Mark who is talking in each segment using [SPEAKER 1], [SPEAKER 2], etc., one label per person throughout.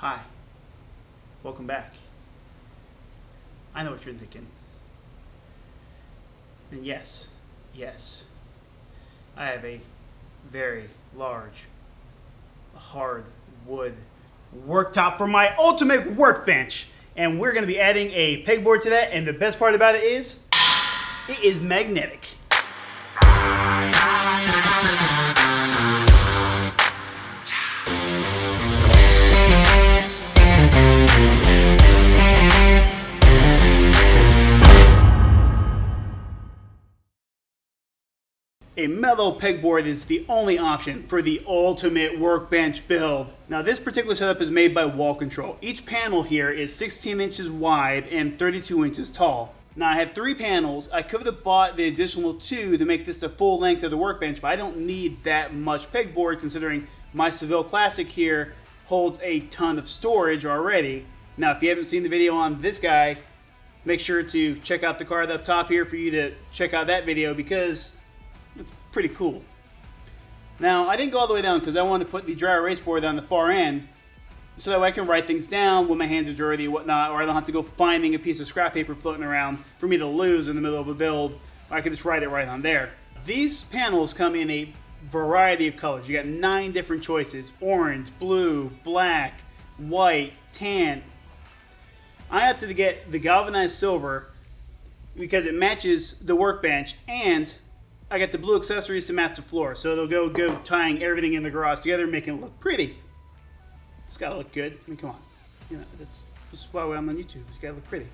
[SPEAKER 1] Hi, welcome back. I know what you're thinking. And yes, I have a very large, hard wood worktop for my ultimate workbench. And we're going to be adding a pegboard to that, and the best part about it is magnetic. A metal pegboard is the only option for the ultimate workbench build. Now this particular setup is made by Wall Control. Each panel here is 16 inches wide and 32 inches tall. Now I have 3 panels. I could have bought the additional 2 to make this the full length of the workbench, but I don't need that much pegboard considering my Seville Classic here holds a ton of storage already. Now if you haven't seen the video on this guy, make sure to check out the card up top here for you to check out that video because it's pretty cool. Now, I didn't go all the way down because I wanted to put the dry erase board on the far end so that way I can write things down when my hands are dirty and whatnot, or I don't have to go finding a piece of scrap paper floating around for me to lose in the middle of a build. I can just write it right on there. These panels come in a variety of colors. You got 9 different choices: orange, blue, black, white, tan. I opted to get the galvanized silver because it matches the workbench, and I got the blue accessories to match the floor, so they'll go tying everything in the garage together, making it look pretty. It's gotta look good. I mean, come on. You know, that's why I'm on YouTube. It's gotta look pretty.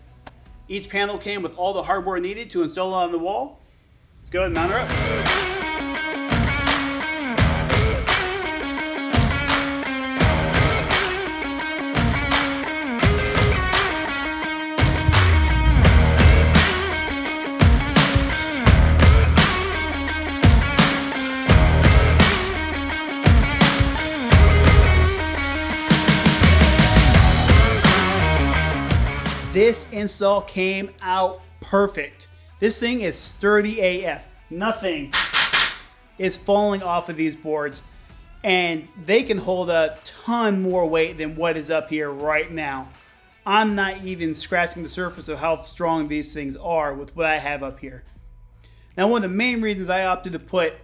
[SPEAKER 1] Each panel came with all the hardware needed to install it on the wall. Let's go ahead and mount her up. This install came out perfect. This thing is sturdy AF. Nothing is falling off of these boards, and they can hold a ton more weight than what is up here right now. I'm not even scratching the surface of how strong these things are with what I have up here. Now, one of the main reasons I opted to put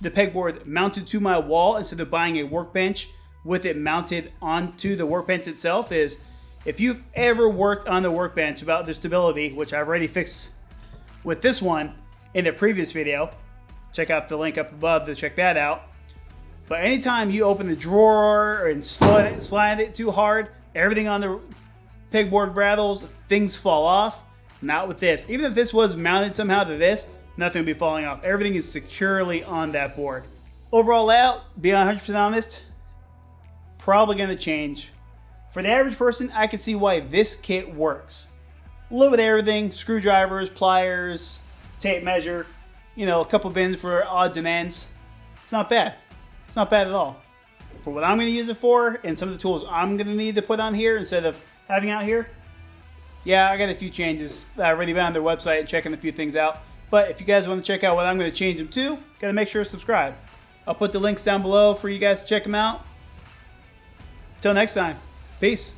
[SPEAKER 1] the pegboard mounted to my wall instead of buying a workbench with it mounted onto the workbench itself is, if you've ever worked on the workbench about the stability, which I've already fixed with this one in a previous video, check out the link up above to check that out. But anytime you open the drawer and slide it too hard, everything on the pegboard rattles, things fall off. Not with this. Even if this was mounted somehow to this, nothing would be falling off. Everything is securely on that board. Overall layout, being 100% honest, probably going to change. For the average person, I can see why this kit works. A little bit of everything: screwdrivers, pliers, tape measure, you know, a couple bins for odds and ends. It's not bad. It's not bad at all. For what I'm going to use it for, and some of the tools I'm going to need to put on here instead of having out here, yeah, I got a few changes. I already been on their website and checking a few things out. But if you guys want to check out what I'm going to change them to, got to make sure to subscribe. I'll put the links down below for you guys to check them out. Till next time. Peace.